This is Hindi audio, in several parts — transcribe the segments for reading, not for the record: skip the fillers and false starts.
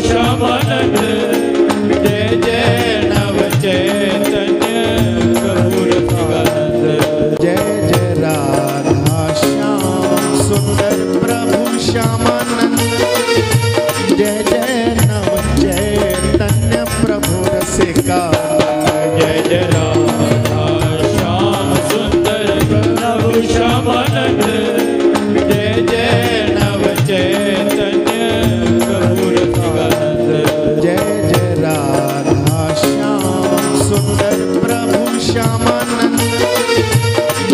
श्यामानंद जय जय नव चैतन्य प्रभु रसिकानंद जय जय राधा श्याम सुंदर प्रभु श्यामानंद जय जय नव चैतन्य प्रभु रसिकानंद जय जय राधा श्याम सुंदर प्रभु श्यामानंद जय जय नव चैतन्य प्रभु रसिकानंद जय जय राधा श्याम सुंदर प्रभु श्यामानंद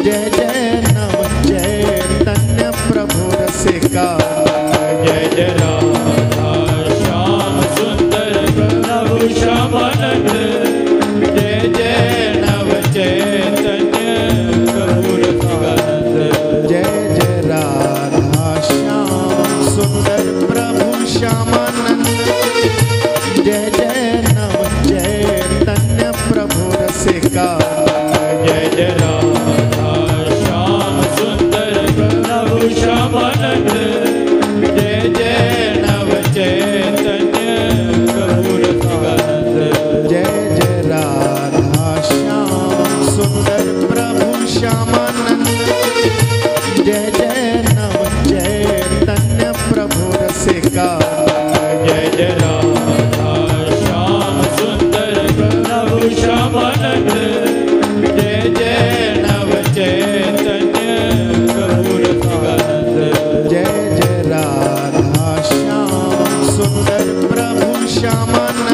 जय जय नव चैतन्य प्रभु रसिकानंद जय जय राधा श्याम सुंदर प्रभु श्यामानंद जय जय नव चैतन्य प्रभु रसिकानंद जय जय राधा श्याम सुंदर प्रभु श्यामानंद जय जय नव चैतन्य प्रभु रसिकानंद जय जय राधा श्याम सुंदर प्रभु श्यामानंद जय जय नव चैतन्य प्रभु रसिकानंद जय जय राधा श्याम सुंदर प्रभु श्यामानंद जय जय नव चैतन्य प्रभु रसिकानंद जय जय राधा श्याम सुंदर प्रभु श्यामानंद जय जय नव चैतन्य प्रभु रसिकानंद जय जय राधा श्याम सुंदर प्रभु श्यामानंद